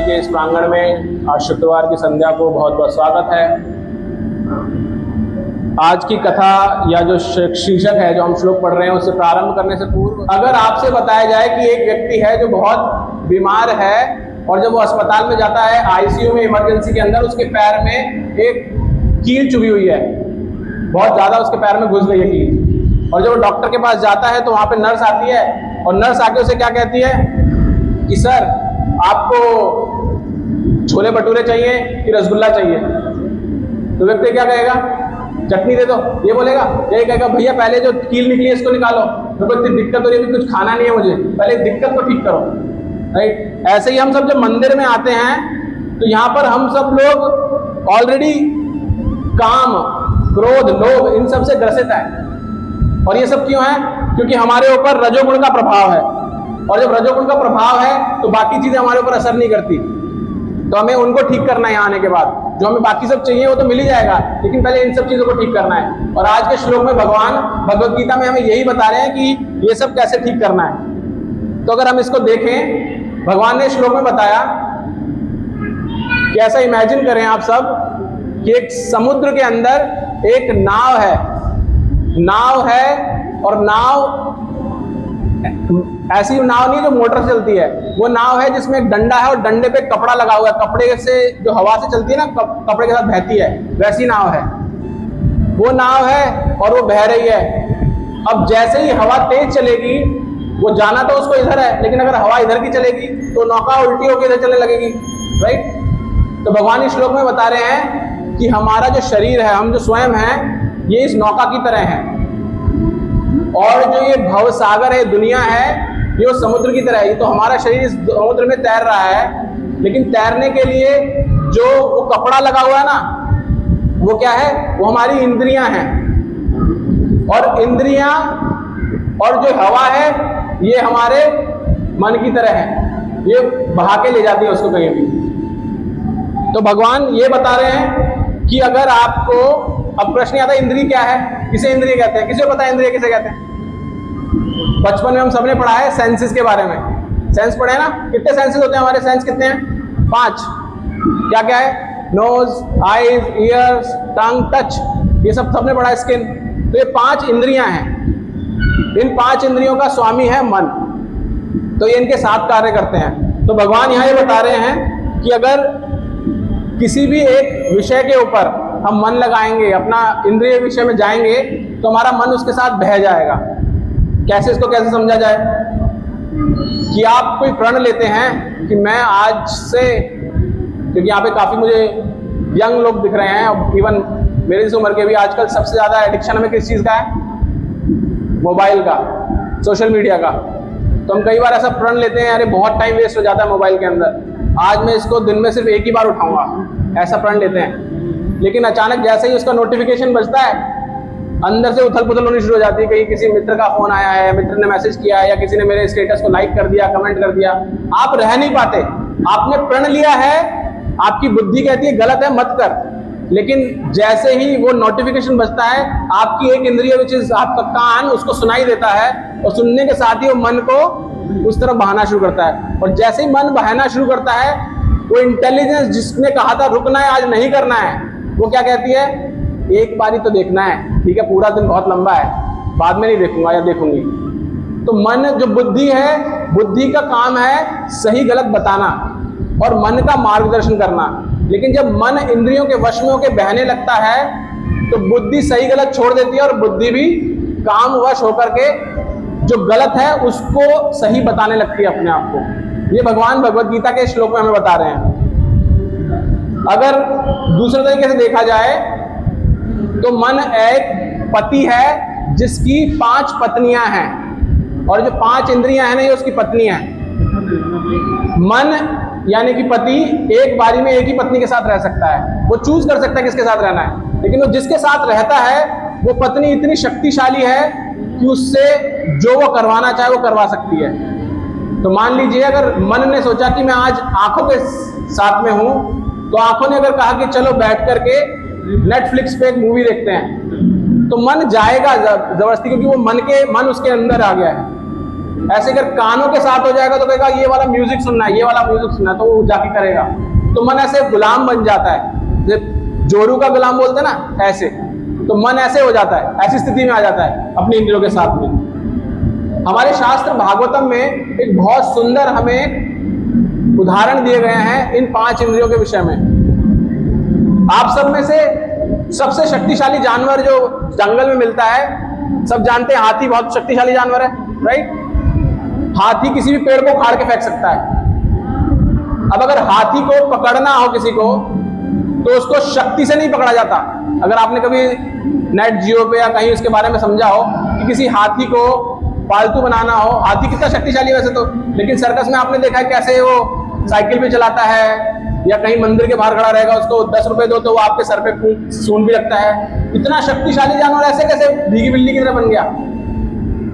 के इस प्रांगण में आज शुक्रवार की संध्या को बहुत बहुत स्वागत है। आज की कथा या जो शीर्षक है जो हम श्लोक पढ़ रहे हैं उससे प्रारंभ करने से पूर्व अगर आपसे बताया जाए कि एक व्यक्ति है जो बहुत बीमार है और जब वो अस्पताल में जाता है आईसीयू में इमरजेंसी के अंदर उसके पैर में एक कील चुभी हुई है, बहुत ज़्यादा उसके पैर में घुस गई है कील, और जब वो डॉक्टर के पास जाता है तो वहाँ पे नर्स आती है और नर्स आके उसे क्या कहती है कि सर आपको छोले भटूरे चाहिए कि रसगुल्ला चाहिए? तो व्यक्ति क्या कहेगा? चटनी दे दो। ये बोलेगा? ये कहेगा भैया पहले जो कील निकली है इसको निकालो, मेरे को इतनी दिक्कत हो रही है, कुछ खाना नहीं है मुझे, पहले दिक्कत को ठीक करो। राइट? ऐसे ही हम सब जब मंदिर में आते हैं तो यहाँ पर हम सब लोग ऑलरेडी काम, क्रोध, लोभ इन सब से ग्रसित है। और ये सब क्यों है? क्योंकि हमारे ऊपर रजोगुण का प्रभाव है, और जब रजोगुण का प्रभाव है तो बाकी चीजें हमारे ऊपर असर नहीं करती। तो हमें उनको ठीक करना है। यहाँ आने के बाद जो हमें बाकी सब चाहिए वो तो मिल ही जाएगा, लेकिन पहले इन सब चीजों को ठीक करना है। और आज के श्लोक में भगवान भगवत गीता में हमें यही बता रहे हैं कि ये सब कैसे ठीक करना है। तो अगर हम इसको देखें, भगवान ने श्लोक में बताया कि ऐसा इमेजिन करें आप सब कि एक समुद्र के अंदर एक नाव है और नाव ऐसी नाव नहीं जो मोटर से चलती है, वो नाव है जिसमें एक डंडा है और डंडे पे कपड़ा लगा हुआ है, कपड़े से जो हवा से चलती है ना, कपड़े के साथ बहती है, वैसी नाव है। वो नाव है और वो बह रही है। अब जैसे ही हवा तेज चलेगी, वो जाना तो उसको इधर है, लेकिन अगर हवा इधर की चलेगी तो नौका उल्टी होकर इधर चलने लगेगी। राइट? तो भगवान इस श्लोक में बता रहे हैं कि हमारा जो शरीर है, हम जो स्वयं हैं, ये इस नौका की तरह है, और जो ये भव सागर है, दुनिया है, ये वो समुद्र की तरह है। तो हमारा शरीर इस समुद्र में तैर रहा है, लेकिन तैरने के लिए जो वो कपड़ा लगा हुआ है ना, वो क्या है? वो हमारी इंद्रियां हैं। और इंद्रियां और जो हवा है ये हमारे मन की तरह है, ये बहा के ले जाती है उसको कहीं भी। तो भगवान ये बता रहे हैं कि अगर आपको, अब प्रश्न आता है इंद्रिय क्या है, किसे इंद्रिय कहते हैं? किसे पता है इंद्रिय किसे कहते हैं? बचपन में हम सबने पढ़ा है सेंसेस के बारे में। सेंस पढ़े ना? कितने सेंसेस होते हैं हमारे? सेंस कितने हैं? 5। क्या क्या है? नोज, आईज, ईयर्स, टंग, टच, ये सब सबने पढ़ा है। स्किन। तो ये 5 इंद्रियां हैं। इन 5 इंद्रियों का स्वामी है मन। तो ये इनके 7 कार्य करते हैं। तो भगवान यहाँ ये बता रहे हैं कि अगर किसी भी एक विषय के ऊपर हम मन लगाएंगे, अपना इंद्रिय विषय में जाएंगे, तो हमारा मन उसके साथ बह जाएगा। कैसे? इसको कैसे समझा जाए? कि आप कोई प्रण लेते हैं कि मैं आज से, क्योंकि यहाँ पे काफ़ी मुझे यंग लोग दिख रहे हैं, और इवन मेरी इस उम्र के भी, आजकल सबसे ज़्यादा एडिक्शन हमें किस चीज़ का है? मोबाइल का, सोशल मीडिया का। तो हम कई बार ऐसा प्रण लेते हैं, अरे बहुत टाइम वेस्ट हो जाता है मोबाइल के अंदर, आज मैं इसको दिन में सिर्फ एक ही बार उठाऊंगा, ऐसा प्रण लेते हैं। लेकिन अचानक जैसे ही उसका नोटिफिकेशन बजता है, अंदर से उथल पुथल होनी शुरू हो जाती है। कहीं किसी मित्र का फोन आया है, मित्र ने मैसेज किया है, या किसी ने मेरे स्टेटस को लाइक कर दिया, कमेंट कर दिया। आप रह नहीं पाते। आपने प्रण लिया है, आपकी बुद्धि कहती है गलत है, मत कर, लेकिन जैसे ही वो नोटिफिकेशन बजता है, आपकी एक इंद्रिय विच इज आपका कान उसको सुनाई देता है, और सुनने के साथ ही वो मन को उस तरफ बहाना शुरू करता है। और जैसे ही मन बहाना शुरू करता है, वो इंटेलिजेंस जिसने कहा था रुकना है, आज नहीं करना है, वो क्या कहती है? एक बार ही तो देखना है, ठीक है, पूरा दिन बहुत लंबा है, बाद में नहीं देखूंगा या देखूंगी। तो मन जो बुद्धि है, बुद्धि का काम है सही गलत बताना और मन का मार्गदर्शन करना। लेकिन जब मन इंद्रियों के वश में होकर बहने लगता है, तो बुद्धि सही गलत छोड़ देती है, और बुद्धि भी काम वश होकर के जो गलत है उसको सही बताने लगती है अपने आप को। ये भगवान भगवत गीता के श्लोक में हमें बता रहे हैं। अगर दूसरे तरीके से देखा जाए तो मन एक पति है जिसकी 5 पत्नियां हैं, और जो 5 इंद्रियां हैं ना, ये उसकी पत्नियां हैं। मन यानी कि पति एक बारी में एक ही पत्नी के साथ रह सकता है, वो चूज कर सकता है किसके साथ रहना है, लेकिन वो जिसके साथ रहता है वो पत्नी इतनी शक्तिशाली है कि उससे जो वो करवाना चाहे वो करवा सकती है। तो मान लीजिए अगर मन ने सोचा कि मैं आज आंखों के साथ में हूं, तो आंखों ने अगर कहा कि चलो बैठ करके नेटफ्लिक्स पे एक मूवी देखते हैं, तो मन जाएगा जबरदस्ती, क्योंकि वो मन उसके अंदर आ गया है। ऐसे अगर कानों के साथ हो जाएगा तो कहेगा ये वाला म्यूजिक सुनना है, ये वाला म्यूजिक सुनना है, तो वो जाके करेगा। तो मन ऐसे गुलाम बन जाता है, जोरू का गुलाम बोलते हैं ना, ऐसे। तो मन ऐसे हो जाता है, ऐसी स्थिति में आ जाता है अपनी इंद्रियों के साथ में। हमारे शास्त्र भागवतम में एक बहुत सुंदर हमें उदाहरण दिए गए हैं इन 5 इंद्रियों के विषय में। आप सब में से सबसे शक्तिशाली जानवर जो जंगल में मिलता है, सब जानते हैं हाथी बहुत शक्तिशाली जानवर है, राइट। हाथी किसी भी पेड़ को उखाड़ के फेंक सकता है। अब अगर हाथी को पकड़ना हो किसी को, तो उसको शक्ति से नहीं पकड़ा जाता। अगर आपने कभी नेट जियो पे या कहीं उसके बारे में समझा हो कि किसी हाथी को पालतू बनाना हो, हाथी कितना शक्तिशाली है वैसे तो, लेकिन सर्कस में आपने देखा है कैसे वो साइकिल पे चलाता है, या कहीं मंदिर के बाहर खड़ा रहेगा, उसको 10 रुपए दो तो वो आपके सर पे सूंड भी रखता है। इतना शक्तिशाली जानवर ऐसे कैसे भीगी बिल्ली की तरह बन गया?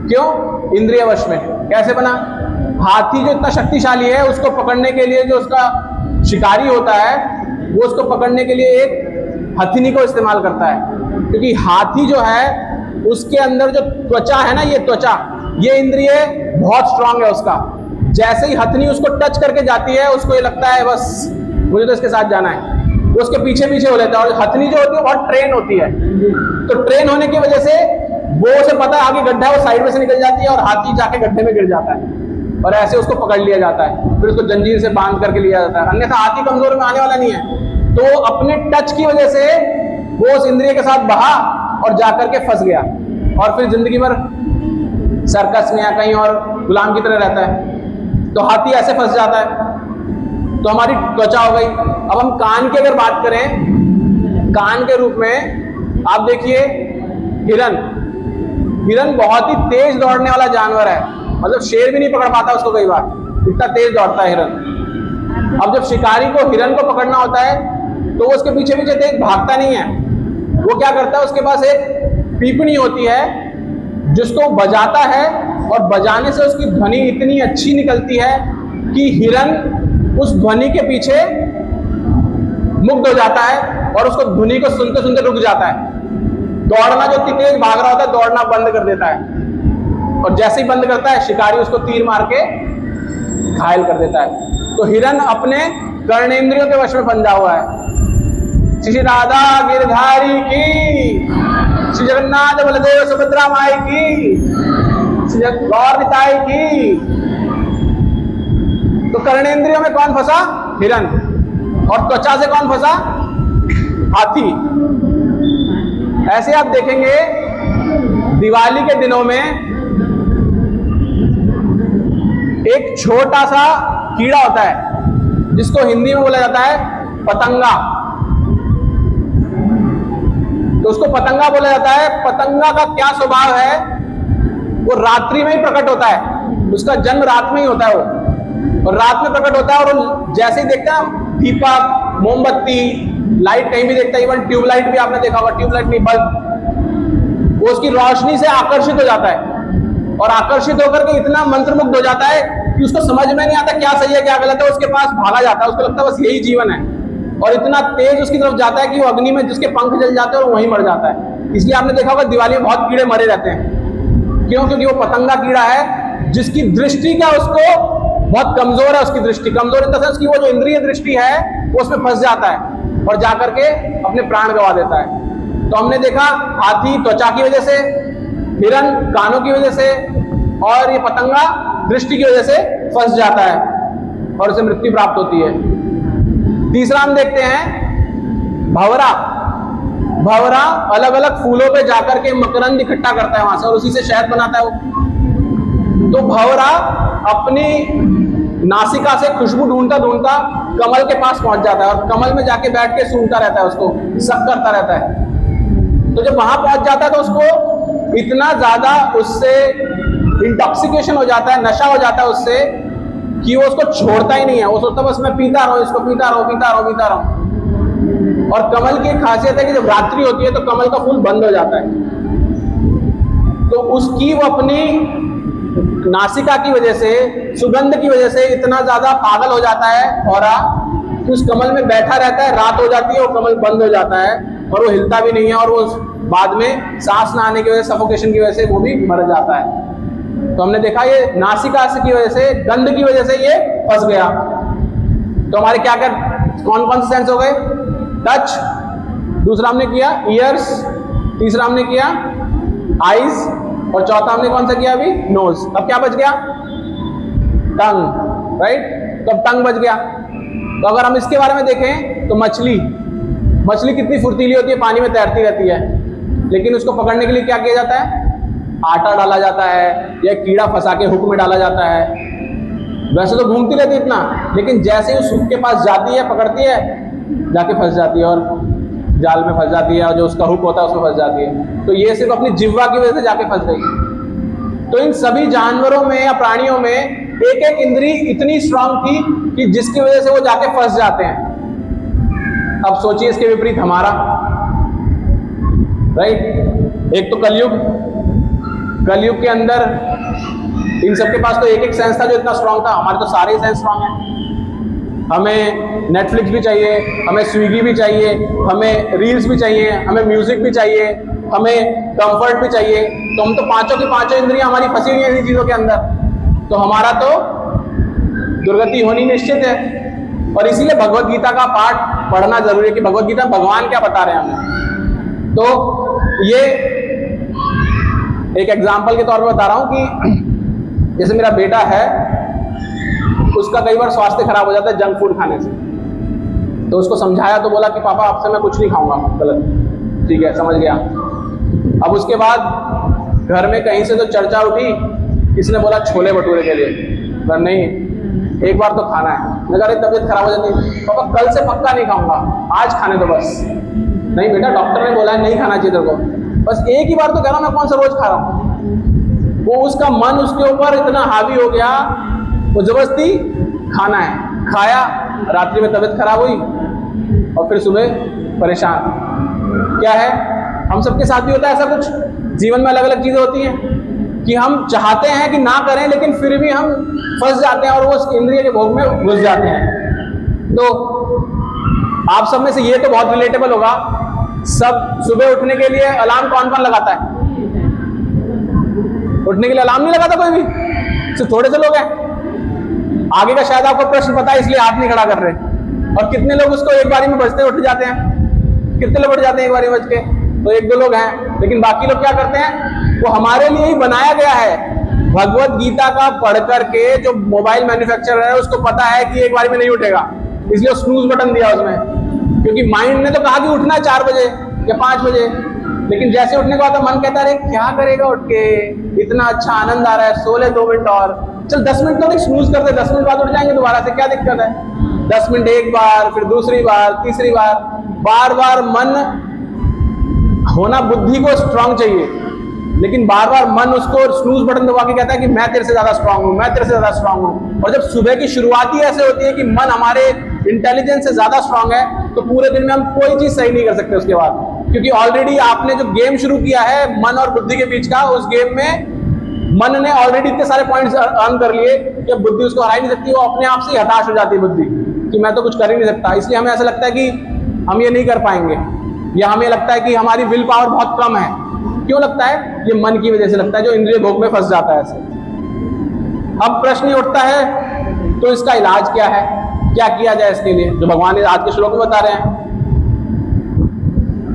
क्यों? इंद्रिय वश में। कैसे बना? हाथी जो इतना शक्तिशाली है, उसको पकड़ने के लिए जो उसका शिकारी होता है, वो उसको पकड़ने के लिए एक हथिनी को इस्तेमाल करता है। क्योंकि हाथी जो है उसके अंदर जो त्वचा है ना, ये त्वचा, ये इंद्रिय बहुत स्ट्रांग है उसका। जैसे ही हथनी उसको टच करके जाती है, उसको ये लगता है बस मुझे तो इसके साथ जाना है, वो उसके पीछे पीछे हो लेता है। और हथनी जो होती है बहुत ट्रेन होती है, तो ट्रेन होने की वजह से वो उसे पता है आगे गड्ढा है, वो साइड में से निकल जाती है और हाथी जाके गड्ढे में गिर जाता है और ऐसे उसको पकड़ लिया जाता है, फिर उसको जंजीर से बांध करके लिया जाता है। अन्यथा हाथी कमजोर में आने वाला नहीं है। तो अपने टच की वजह से वो उस इंद्रिय के साथ बहा और जाकर के फंस गया, और फिर जिंदगी भर सर्कस में या कहीं और गुलाम की तरह रहता है। तो हाथी ऐसे फंस जाता है। तो हमारी त्वचा हो गई। अब हम कान की अगर बात करें, कान के रूप में आप देखिए हिरन। हिरन बहुत ही तेज दौड़ने वाला जानवर है, मतलब शेर भी नहीं पकड़ पाता उसको कई बार, इतना तेज दौड़ता है हिरन। अब जब शिकारी को हिरन को पकड़ना होता है तो वो उसके पीछे पीछे तेज भागता नहीं है। वो क्या करता है, उसके पास एक पीपणी होती है जिसको बजाता है, और बजाने से उसकी ध्वनि इतनी अच्छी निकलती है कि हिरन उस ध्वनि के पीछे मुग्ध हो जाता है और उसको ध्वनि को सुनते सुनते रुक जाता है। दौड़ना जो तेज भाग रहा होता है, दौड़ना बंद कर देता है, और जैसे ही बंद करता है शिकारी उसको तीर मार के घायल कर देता है। तो हिरन अपने कर्णेंद्रियों के वश में बंधा हुआ है। श्री राधा गिरधारी की, श्री जगन्नाथ बलदेव सुभद्रा माई की, श्री गौर निताई की। तो कर्णेंद्रियों में कौन फंसा? हिरन। और त्वचा से कौन फंसा? हाथी। ऐसे आप देखेंगे दिवाली के दिनों में एक छोटा सा कीड़ा होता है जिसको हिंदी में बोला जाता है पतंगा। तो उसको पतंगा बोला जाता है। पतंगा का क्या स्वभाव है, वो रात्रि में ही प्रकट होता है, उसका जन्म रात में ही होता है वो, और रात में प्रकट होता है। और वो जैसे ही देखता है दीपक, मोमबत्ती, लाइट कहीं भी देखता है, इवन ट्यूबलाइट भी आपने देखा होगा, ट्यूबलाइट नहीं बल्ब, वो उसकी रोशनी से आकर्षित हो जाता है, और आकर्षित होकर के इतना मंत्रमुग्ध हो जाता है कि उसको समझ में नहीं आता क्या सही है क्या गलत है, उसके पास भागा जाता है, उसको लगता है बस यही जीवन है, और इतना तेज उसकी तरफ जाता है कि वो अग्नि में जिसके पंख जल जाते हैं और वहीं मर जाता है। इसलिए आपने देखा होगा दिवाली में बहुत कीड़े मरे रहते हैं। क्यों? क्योंकि वो पतंगा कीड़ा है जिसकी दृष्टि क्या, उसको बहुत कमजोर है, उसकी दृष्टि कमजोर इन द सेंस कि वो जो इंद्रिय दृष्टि है वो उसमें फंस जाता है और जाकर के अपने प्राण गंवा देता है। तो हमने देखा हाथी त्वचा की वजह से, हिरन कानों की वजह से, और ये पतंगा दृष्टि की वजह से फंस जाता है और उसे मृत्यु प्राप्त होती है। तीसरा हम देखते हैं भंवरा। भंवरा अलग अलग फूलों पे जाकर के मकरंद इकट्ठा करता है वहां से, और उसी से शहद बनाता है वो। तो भंवरा अपनी नासिका से खुशबू ढूंढता ढूंढता कमल के पास पहुंच जाता है, और कमल में जाके बैठ के सूंघता रहता है, उसको सक करता रहता है। तो जब वहां पहुंच जाता है तो उसको इतना ज्यादा उससे इंटॉक्सिकेशन हो जाता है, नशा हो जाता है उससे, कि वो उसको छोड़ता ही नहीं है। वो सोचता बस मैं पीता रहूं, इसको पीता रहूं, पीता रहूं, पीता रहूं। और कमल की खासियत है कि जब रात्रि होती है तो कमल का फूल बंद हो जाता है। तो उसकी वो अपनी नासिका की वजह से, सुगंध की वजह से इतना ज्यादा पागल हो जाता है भंवरा कि उस कमल में बैठा रहता है। रात हो जाती है, वो कमल बंद हो जाता है और वो हिलता भी नहीं है, और वो बाद में सांस ना आने की वजह से, सफोकेशन की वजह से वो भी मर जाता है। तो हमने देखा ये नासिका की वजह से, गंध की वजह से ये फंस गया। तो हमारे क्या क्या कौन कौन से सेंस हो गए? टच, दूसरा हमने किया ईयर्स, तीसरा हमने किया आईज, और चौथा हमने कौन सा किया अभी? नोज। अब क्या बच गया? टंग, राइट? तो अब टंग बच गया। तो अगर हम इसके बारे में देखें तो मछली कितनी फुर्तीली होती है, पानी में तैरती रहती है, लेकिन उसको पकड़ने के लिए क्या किया जाता है? आटा डाला जाता है या कीड़ा फंसा के हुक में डाला जाता है। वैसे तो घूमती रहती है इतना, लेकिन जैसे ही उस हुक के पास जाती है, पकड़ती है, जाके फंस जाती है और जाल में फंस जाती है, और जो उसका हुक होता है उसमें फंस जाती है। तो ये सिर्फ अपनी जिह्वा की वजह से जाके फंस गई। तो इन सभी जानवरों में या प्राणियों में एक एक इंद्री इतनी स्ट्रांग थी कि जिसकी वजह से वो जाके फंस जाते हैं। अब सोचिए इसके विपरीत हमारा, राइट? एक तो कलयुग के अंदर इन सबके पास तो एक एक सेंस था जो इतना स्ट्रांग था, हमारे तो सारे ही सेंस स्ट्रांग हैं। हमें नेटफ्लिक्स भी चाहिए, हमें स्विगी भी चाहिए, हमें रील्स भी चाहिए, हमें म्यूजिक भी चाहिए, हमें कंफर्ट भी चाहिए। तो हम तो पांचों की पांचों इंद्रियां हमारी फंसी हुई हैं इन्हीं चीजों के अंदर। तो हमारा तो दुर्गति होनी निश्चित है। और इसीलिए भगवत गीता का पाठ पढ़ना जरूरी है कि भगवत गीता भगवान क्या बता रहे हैं हमें। तो ये एक एग्जाम्पल के तौर पर बता रहा हूं कि जैसे मेरा बेटा है, उसका कई बार स्वास्थ्य खराब हो जाता है जंक फूड खाने से। तो उसको समझाया तो बोला कि पापा आपसे मैं कुछ नहीं खाऊंगा। गलत, ठीक है, समझ गया। अब उसके बाद घर में कहीं से तो चर्चा उठी, किसने बोला छोले भटूरे के लिए, पर नहीं, एक बार तो खाना है। मैं कह रही तबीयत खराब हो जाती है, पापा कल से पक्का नहीं खाऊंगा, आज खाने दो बस। नहीं बेटा, डॉक्टर ने बोला है नहीं खाना चाहिए तेरे को, बस एक ही बार तो कह रहा हूं, मैं कौन सा रोज खा रहा हूं। वो उसका मन उसके ऊपर इतना हावी हो गया, वो जबरदस्ती खाना है, खाया, रात्रि में तबीयत खराब हुई और फिर सुबह परेशान। क्या है, हम सबके साथ भी होता है ऐसा कुछ। जीवन में अलग अलग चीजें होती हैं कि हम चाहते हैं कि ना करें, लेकिन फिर भी हम फंस जाते हैं और वो इंद्रिय के भोग में घुस जाते हैं। तो आप सब में से ये तो बहुत रिलेटेबल होगा, सब सुबह उठने के लिए अलार्म कौन कौन लगाता है? उठने के लिए अलार्म नहीं लगाता कोई भी, सिर्फ थोड़े से लोग हैं। आगे का शायद आपको प्रश्न पता है इसलिए हाथ नहीं खड़ा कर रहे। और कितने लोग उसको एक बारी में बजते उठ जाते हैं? कितने लोग उठ जाते हैं एक बारी में बज के? तो एक दो लोग हैं, लेकिन बाकी लोग क्या करते हैं? वो हमारे लिए ही बनाया गया है। भगवत गीता का पढ़ करके जो मोबाइल मैन्युफैक्चरर है उसको पता है कि एक बारी में नहीं उठेगा, इसलिए स्नूज बटन दिया उसमें, क्योंकि माइंड ने तो कहा कि उठना है 4 बजे या 5 बजे, लेकिन जैसे उठने को आता मन कहता है क्या करेगा उठ के, इतना अच्छा आनंद आ रहा है, सो ले 2 मिनट और, चल 10 मिनट तो स्नूज करते, 10 मिनट बाद उठ जाएंगे दोबारा से, क्या दिक्कत है? 10 मिनट एक बार, फिर दूसरी बार, तीसरी बार, बार बार मन होना बुद्धि को स्ट्रांग चाहिए, लेकिन बार बार मन उसको स्नूज बटन दबा के कहता है कि मैं तेरे से ज्यादा स्ट्रांग हूं, मैं तेरे से ज्यादा स्ट्रांग हूं। और जब सुबह की शुरुआत ही ऐसे होती है कि मन हमारे इंटेलिजेंस से ज्यादा स्ट्रांग है, तो पूरे दिन में हम कोई चीज सही नहीं कर सकते उसके बाद, क्योंकि ऑलरेडी आपने जो गेम शुरू किया है मन और बुद्धि के बीच का, उस गेम में मन ने ऑलरेडी इतने सारे पॉइंट्स अर्न कर लिए कि बुद्धि उसको हरा ही नहीं सकती, वो अपने आप से हताश हो जाती है बुद्धि कि मैं तो कुछ कर ही नहीं सकता। इसलिए हमें ऐसा लगता है कि हम ये नहीं कर पाएंगे, या हमें लगता है कि हमारी विल पावर बहुत कम है। क्यों लगता है? ये मन की वजह से लगता है, जो इंद्रिय भोग में फंस जाता है ऐसे। अब प्रश्न ये उठता है, तो इसका इलाज क्या है, क्या किया जाए इसके लिए, जो भगवान आज के श्लोक में बता रहे हैं।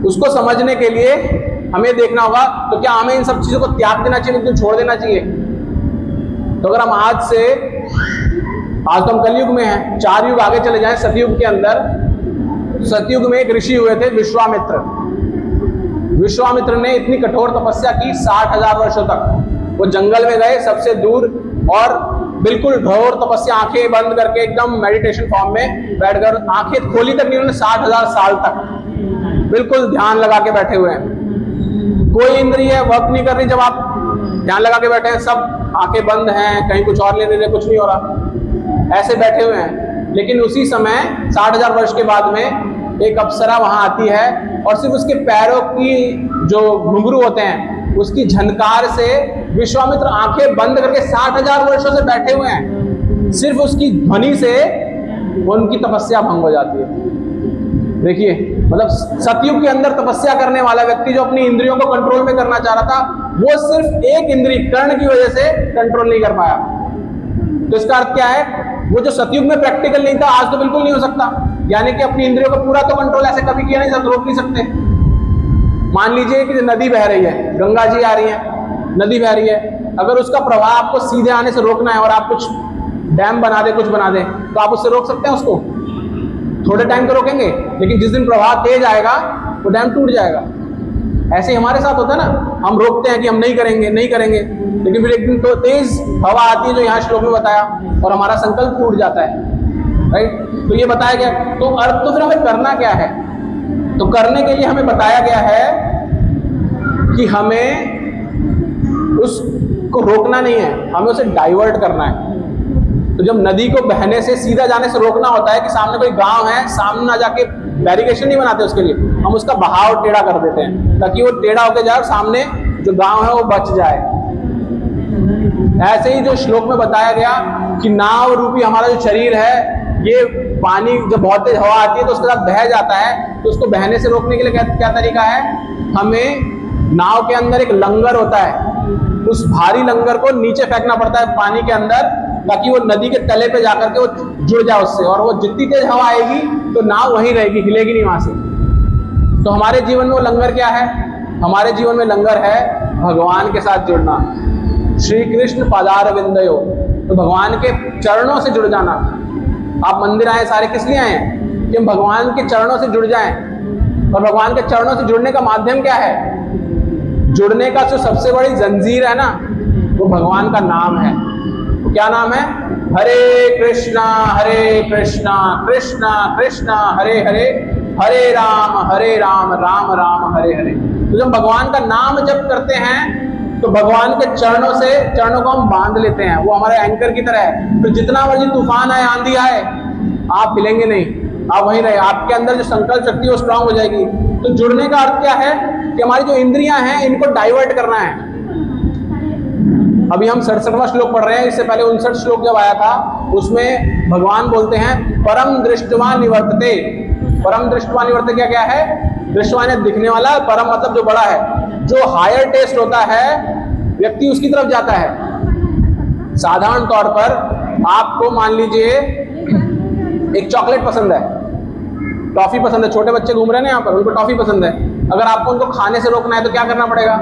उसको समझने के लिए हमें देखना होगा, तो क्या हमें इन सब चीजों को त्याग देना चाहिए, उनको छोड़ देना चाहिए? तो अगर हम आज तो हम कलयुग में हैं, 4 युग आगे चले जाएं, सतयुग के अंदर, सतयुग में एक ऋषि हुए थे विश्वामित्र। विश्वामित्र ने इतनी कठोर तपस्या की 60,000 वर्षों तक। वो जंगल में गए सबसे दूर, और बिल्कुल घोर तपस्या, आंखें बंद करके एकदम मेडिटेशन फॉर्म में बैठकर, आंखें खोली तक नहीं उन्होंने, 60,000 साल तक बिल्कुल ध्यान लगा के बैठे हुए हैं। कोई इंद्रिय वर्क नहीं कर रही, जब आप ध्यान लगा के बैठे हैं, सब आंखें बंद हैं, कहीं कुछ और ले रहे, कुछ नहीं हो रहा, ऐसे बैठे हुए हैं। लेकिन उसी समय 60,000 वर्ष के बाद में एक अप्सरा वहां आती है, और सिर्फ उसके पैरों की जो घुंघरू होते हैं उसकी झनकार से विश्वामित्र आंखें बंद करके 60,000 वर्षों से बैठे हुए हैं, सिर्फ उसकी ध्वनि से उनकी तपस्या भंग हो जाती है। देखिए, मतलब सतयुग के अंदर तपस्या करने वाला व्यक्ति जो अपनी इंद्रियों को कंट्रोल में करना चाह रहा था, वो सिर्फ एक इंद्री कर्ण की वजह से कंट्रोल नहीं कर पाया। तो इसका अर्थ क्या है, वो जो सतयुग में प्रैक्टिकल नहीं था, आज तो बिल्कुल नहीं हो सकता। यानी कि अपनी इंद्रियों का पूरा तो कंट्रोल ऐसे कभी किया नहीं, सब रोक नहीं सकते। मान लीजिए कि नदी बह रही है, गंगा जी आ रही है, नदी बह रही है, अगर उसका प्रवाह आपको सीधे आने से रोकना है और आप कुछ डैम बना दे, कुछ बना दे, तो आप उससे रोक सकते हैं उसको? थोड़े टाइम तो रोकेंगे, लेकिन जिस दिन प्रवाह तेज आएगा वो डैम टूट जाएगा। ऐसे ही हमारे साथ होता है ना, हम रोकते हैं कि हम नहीं करेंगे नहीं करेंगे, लेकिन फिर एक दिन तो तेज हवा आती है जो यहाँ श्लोक में बताया, और हमारा संकल्प टूट जाता है। राइट, तो ये बताया गया। तो अर्थ तो फिर हमें करना क्या है? तो करने के लिए हमें बताया गया है कि हमें उसको रोकना नहीं है, हमें उसे डाइवर्ट करना है। तो जब नदी को बहने से सीधा जाने से रोकना होता है कि सामने कोई गांव है, सामने ना जाके बैरिकेशन नहीं बनाते उसके लिए, हम उसका बहाव टेढ़ा कर देते हैं ताकि वो टेढ़ा होकर जाए और सामने जो गांव है वो बच जाए। ऐसे ही जो श्लोक में बताया गया कि नाव रूपी हमारा जो शरीर है, ये पानी जब बहुत तेज हवा आती है तो उसके साथ बह जाता है, तो उसको बहने से रोकने के लिए क्या तरीका है? हमें नाव के अंदर एक लंगर होता है, उस भारी लंगर को नीचे फेंकना पड़ता है पानी के अंदर, ताकि वो नदी के तले पे जाकर के वो जुड़ जाए उससे, और वो जितनी तेज हवा आएगी तो नाव वहीं रहेगी, हिलेगी नहीं वहां से। तो हमारे जीवन में वो लंगर क्या है? हमारे जीवन में लंगर है भगवान के साथ जुड़ना। श्री कृष्ण पादारविंदयो, तो भगवान के चरणों से जुड़ जाना। आप मंदिर आए सारे किस लिए आए हैं? कि हम भगवान के चरणों से जुड़ जाएं। और भगवान के चरणों से जुड़ने का माध्यम क्या है? जुड़ने का जो सबसे बड़ी जंजीर है ना, वो भगवान का नाम है। तो क्या नाम है? हरे कृष्णा कृष्णा कृष्णा हरे हरे, हरे राम राम राम हरे हरे। तो जब भगवान का नाम जप करते हैं तो भगवान के चरणों को हम बांध लेते हैं, वो हमारे एंकर की तरह है। तो जितना मर्जी तूफान आए, आंधी आए, आप हिलेंगे नहीं, आप वहीं रहे। आपके अंदर जो संकल्प शक्ति है वो स्ट्रांग हो जाएगी। तो जुड़ने का अर्थ क्या है? कि हमारी जो इंद्रियां हैं इनको डाइवर्ट करना है। अभी हम 67वां श्लोक पढ़ रहे हैं, इससे पहले 59 श्लोक जब आया था उसमें भगवान बोलते हैं परम दृष्टवा निवर्तते। परम दृष्टवा निवर्तते क्या क्या है? दृष्टवा ने दिखने वाला, परम मतलब जो बड़ा है, जो हायर टेस्ट होता है व्यक्ति उसकी तरफ जाता है। साधारण तौर पर आपको मान लीजिए एक चॉकलेट पसंद है, टॉफी पसंद है, छोटे बच्चे घूम रहे हैं ना यहाँ पर, उनको टॉफी पसंद है। अगर आपको उनको खाने से रोकना है तो क्या करना पड़ेगा?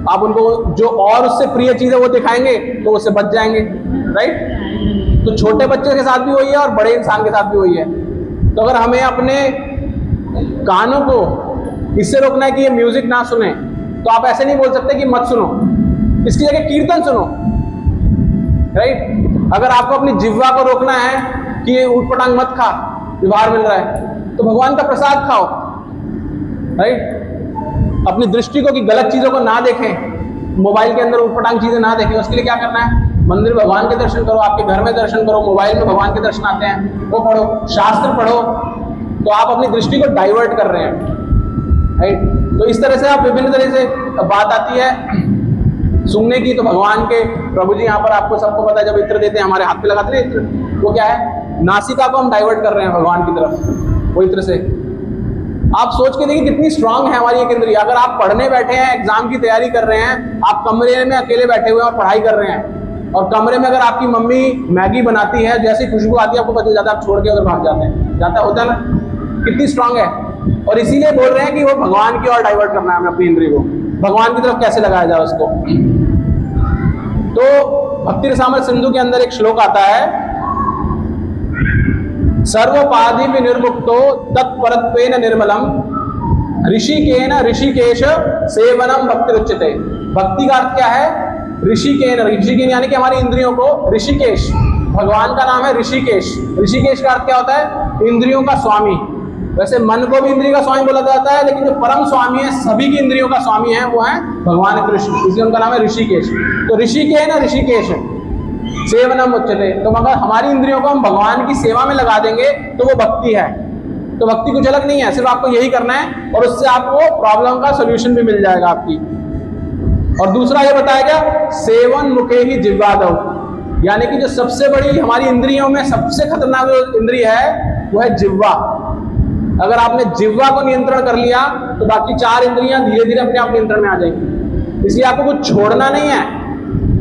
आप उनको जो और उससे प्रिय चीज है वो दिखाएंगे तो उससे बच जाएंगे। राइट, तो छोटे बच्चे के साथ भी वही है और बड़े इंसान के साथ भी वही है। तो अगर हमें अपने कानों को इससे रोकना है कि ये म्यूजिक ना सुने, तो आप ऐसे नहीं बोल सकते कि मत सुनो, इसकी जगह कीर्तन सुनो। राइट, अगर आपको अपनी जिह्वा को रोकना है कि ये ऊट पटांग मत खा, बाहर मिल रहा है, तो भगवान का प्रसाद खाओ। राइट, अपनी दृष्टि को कि गलत चीजों को ना देखें, मोबाइल के अंदर उटपटांग चीजें ना देखें, उसके लिए क्या करना है? मंदिर भगवान के दर्शन करो, आपके घर में दर्शन करो, मोबाइल में भगवान के दर्शन आते हैं वो पढ़ो, शास्त्र पढ़ो। तो आप अपनी दृष्टि को डाइवर्ट कर रहे हैं। राइट, तो इस तरह से आप विभिन्न तरह से बात आती है सुनने की। तो भगवान के प्रभु जी यहाँ पर आपको सबको पता है, जब इत्र देते हैं हमारे हाथ पे लगाते हैं इत्र, वो क्या है? नासिका को हम डाइवर्ट कर रहे हैं भगवान की तरफ वो इत्र से। आप सोच के देखिए कितनी स्ट्रांग है हमारी एक इंद्रिय। अगर आप पढ़ने बैठे हैं, एग्जाम की तैयारी कर रहे हैं, आप कमरे में अकेले बैठे हुए हैं और पढ़ाई कर रहे हैं, और कमरे में अगर आपकी मम्मी मैगी बनाती है, जैसी खुशबू आती है आपको पता जाता है, आप छोड़ के अगर भाग जाते हैं, जाता होता है ना, कितनी स्ट्रांग है। और इसीलिए बोल रहे हैं कि वो भगवान की ओर डाइवर्ट करना है हमें अपनी इंद्रिय को, भगवान की तरफ कैसे लगाया जाए उसको। तो भक्ति रसामृत सिंधु के अंदर एक श्लोक आता है, सर्वोपाधि विनिर्मुक्तो तत्परत्वेन निर्मलम ऋषिकेन ऋषिकेश सेवनम भक्ति उच्यते। भक्ति का अर्थ क्या है? ऋषिकेन यानी कि हमारी इंद्रियों को ऋषिकेश, भगवान का नाम है ऋषिकेश। ऋषिकेश का अर्थ क्या होता है? इंद्रियों का स्वामी। वैसे मन को भी इंद्रिय का स्वामी बोला जाता है, लेकिन जो परम स्वामी है, सभी की इंद्रियों का स्वामी है, वो है भगवान कृष्ण, इसलिए उनका नाम है ऋषिकेश। तो ऋषिकेन ऋषिकेश सेवनम उच्यते। तो मगर हमारी इंद्रियों को हम भगवान की सेवा में लगा देंगे तो वो भक्ति है। तो भक्ति कुछ अलग नहीं है, सिर्फ आपको यही करना है और उससे आपको प्रॉब्लम का सोल्यूशन भी मिल जाएगा आपकी। और दूसरा ये बताया गया, सेवन मुखे ही जिह्वादौ, यानी कि जो सबसे बड़ी हमारी इंद्रियों में सबसे खतरनाक जो इंद्रिय है वो है जिह्वा। अगर आपने जिह्वा को नियंत्रण कर लिया तो बाकी चार इंद्रियां धीरे धीरे अपने आप नियंत्रण में आ जाएंगी। इसलिए आपको कुछ छोड़ना नहीं है,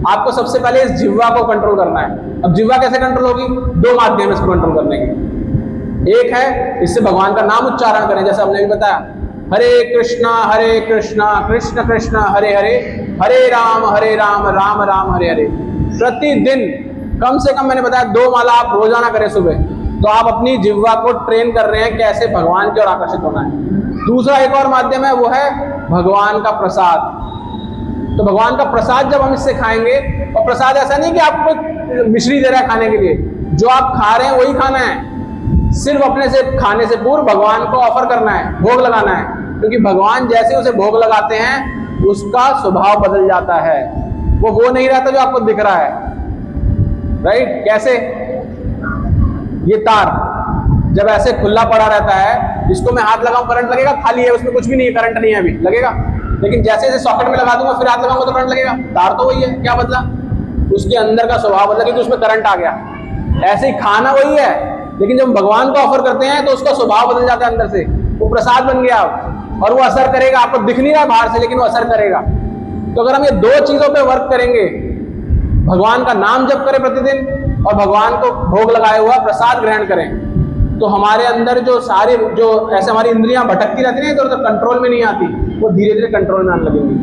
आपको सबसे पहले इस जिह्वा को कंट्रोल करना है। अब जिह्वा कैसे कंट्रोल होगी? दो माध्यम है इसको कंट्रोल करने के। एक है इससे भगवान का नाम उच्चारण करें, जैसे हमने भी बताया, हरे कृष्णा कृष्ण कृष्ण हरे हरे, हरे राम राम राम हरे हरे। प्रतिदिन कम से कम मैंने बताया 2 माला आप रोजाना करें सुबह, तो आप अपनी जिह्वा को ट्रेन कर रहे हैं कैसे भगवान की ओर आकर्षित होना है। दूसरा एक और माध्यम है, वो है भगवान का प्रसाद। तो भगवान का प्रसाद जब हम इससे खाएंगे, और प्रसाद ऐसा नहीं कि आपको मिश्री दे रहा है खाने के लिए, जो आप खा रहे हैं वही खाना है, सिर्फ अपने से खाने से पूर्व भगवान को ऑफर करना है, भोग लगाना है, क्योंकि भगवान जैसे उसे भोग लगाते हैं उसका स्वभाव बदल जाता है, वो नहीं रहता जो आपको दिख रहा है। राइट? कैसे? ये तार जब ऐसे खुला पड़ा रहता है, जिसको मैं हाथ लगाऊं करंट लगेगा? खाली है, उसमें कुछ भी नहीं है, करंट नहीं है अभी, लगेगा? लेकिन जैसे जैसे सॉकेट में लगा दूंगा फिर हाथ लगाऊंगा तो करंट लगेगा। तार तो वही है, क्या बदला? उसके अंदर का स्वभाव बदला, क्योंकि उसमें करंट आ गया। ऐसे ही खाना वही है, लेकिन जब भगवान को ऑफर करते हैं तो उसका स्वभाव बदल जाता है अंदर से, वो प्रसाद बन गया और वो असर करेगा। आपको दिख नहीं रहा बाहर से, लेकिन वो असर करेगा। तो अगर हम ये 2 चीजों पे वर्क करेंगे, भगवान का नाम जप करें प्रतिदिन और भगवान को भोग लगाए हुआ प्रसाद ग्रहण करें, तो हमारे अंदर जो ऐसे हमारी इंद्रियां भटकती रहती हैं, तो कंट्रोल में नहीं आती, वो धीरे धीरे कंट्रोल में आने लगेंगी।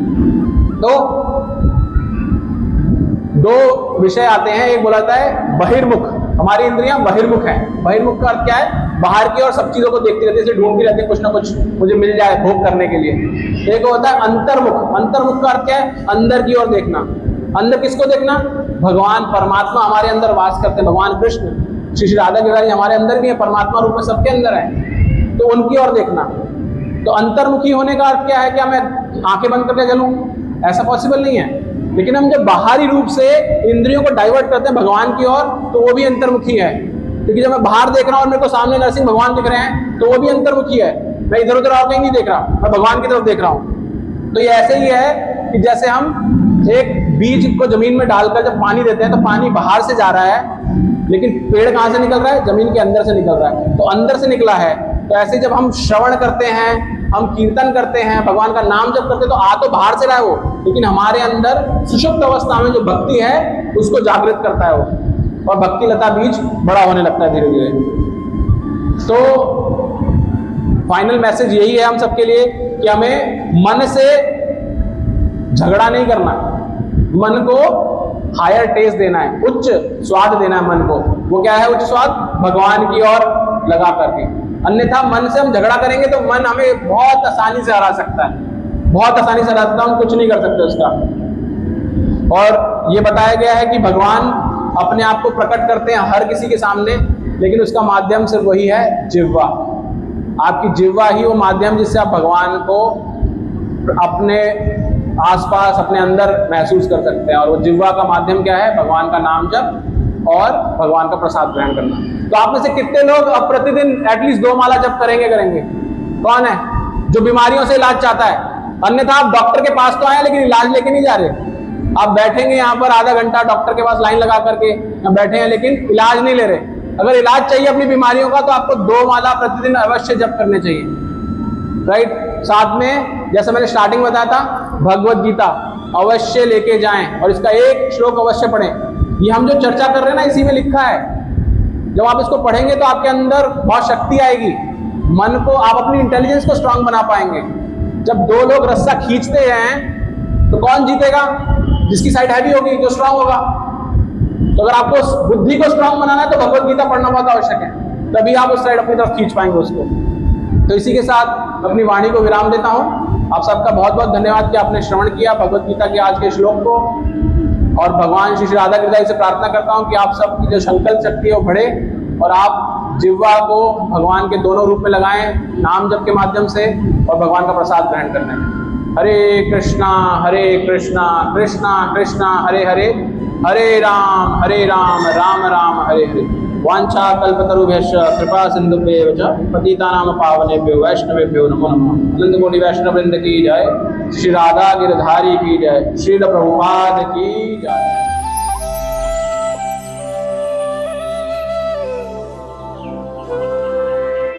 तो 2 विषय आते हैं, एक बोलाता है बहिर्मुख, हमारी इंद्रियां बहिर्मुख हैं। बहिर्मुख का अर्थ क्या है? बाहर की और सब चीजों को देखती रहती है, इसे ढूंढती रहती है, कुछ ना कुछ मुझे मिल जाए भोग करने के लिए। एक होता है अंतर्मुख। अंतर्मुख का अर्थ क्या है? अंदर की ओर देखना। अंदर किसको देखना? भगवान परमात्मा हमारे अंदर वास करते हैं, भगवान कृष्ण, श्री राधा गिरिधारी हमारे अंदर भी है, परमात्मा रूप में सबके अंदर है, तो उनकी ओर देखना। तो अंतर्मुखी होने का अर्थ क्या है? क्या मैं आंखें बंद करके चलूं? ऐसा पॉसिबल नहीं है। लेकिन हम जब बाहरी रूप से इंद्रियों को डाइवर्ट करते हैं भगवान की ओर, तो वो भी अंतर्मुखी है। क्योंकि जब मैं बाहर देख रहा हूं और मेरे को सामने नरसिंह भगवान दिख रहे हैं, तो वो भी अंतर्मुखी है। मैं इधर उधर और कहीं नहीं देख रहा, मैं भगवान की तरफ देख रहा हूं। तो ये ऐसे ही है कि जैसे हम एक बीज को जमीन में डालकर जब पानी देते हैं, तो पानी बाहर से जा रहा है, लेकिन पेड़ कहां से निकल रहा है? जमीन के अंदर से निकल रहा है, तो अंदर से निकला है। तो ऐसे जब हम श्रवण करते हैं, हम कीर्तन करते हैं, भगवान का नाम जप करते हैं, तो आ तो बाहर से रहा है वो, लेकिन हमारे अंदर सुषुप्त अवस्था में जो भक्ति है उसको जागृत करता है वो, और भक्ति लता बीज बड़ा होने लगता है धीरे धीरे। तो फाइनल मैसेज यही है हम सबके लिए कि हमें मन से झगड़ा नहीं करना, मन को हायर टेस्ट देना है, उच्च स्वाद देना है मन को। वो क्या है उच्च स्वाद? भगवान की ओर लगा करके। अन्यथा मन से हम झगड़ा करेंगे तो मन हमें बहुत आसानी से हरा सकता है, बहुत आसानी से हरा सकता है, हम कुछ नहीं कर सकते उसका। और ये बताया गया है कि भगवान अपने आप को प्रकट करते हैं हर किसी के सामने, लेकिन उसका माध्यम सिर्फ वही है, जिह्वा। आपकी जिह्वा ही वो माध्यम जिससे आप भगवान को अपने आसपास, अपने अंदर महसूस कर सकते हैं। और वो जिह्वा का माध्यम क्या है? भगवान का नाम जप और भगवान का प्रसाद ग्रहण करना। तो आप में से कितने लोग अब प्रतिदिन एटलीस्ट 2 माला जप करेंगे? कौन है जो बीमारियों से इलाज चाहता है? अन्यथा आप डॉक्टर के पास तो आए, लेकिन इलाज लेके नहीं जा रहे। आप बैठेंगे यहाँ पर आधा घंटा डॉक्टर के पास लाइन लगा करके बैठे हैं, लेकिन इलाज नहीं ले रहे। अगर इलाज चाहिए अपनी बीमारियों का, तो आपको 2 माला प्रतिदिन अवश्य जप करने चाहिए। राइट? साथ में जैसे मैंने स्टार्टिंग बताया था, भगवत गीता अवश्य लेके जाएं और इसका एक श्लोक अवश्य पढ़ें। ये हम जो चर्चा कर रहे हैं ना, इसी में लिखा है। जब आप इसको पढ़ेंगे तो आपके अंदर बहुत शक्ति आएगी, मन को, आप अपनी इंटेलिजेंस को स्ट्रांग बना पाएंगे। जब 2 लोग रस्सा खींचते हैं तो कौन जीतेगा? जिसकी साइड हैवी होगी, जो स्ट्रांग होगा। तो अगर आपको बुद्धि को स्ट्रांग बनाना है तो भगवत गीता पढ़ना बहुत आवश्यक है, तभी आप उस साइड अपनी तरफ खींच पाएंगे उसको। तो इसी के साथ अपनी वाणी को विराम देता हूं। आप सबका बहुत बहुत धन्यवाद कि आपने श्रवण किया भगवत गीता के आज के श्लोक को, और भगवान श्री राधा गिरिधारी से प्रार्थना करता हूं कि आप सबकी जो संकल्प शक्ति है वो बढ़े और आप जिह्वा को भगवान के दोनों रूप में लगाएं, नाम जप के माध्यम से और भगवान का प्रसाद ग्रहण करने में। हरे कृष्णा कृष्णा कृष्णा हरे हरे, हरे राम राम राम हरे हरे। वांछा कल्पतरुभ्यश्च कृपा सिंधुभ्येव च पतितानां पावनेभ्यो वैष्णवेभ्यो नमो नमः। अनंत कोटि वैष्णव वृंद की जय, श्री राधा गिरधारी की जय, श्रील प्रभुपाद की जय।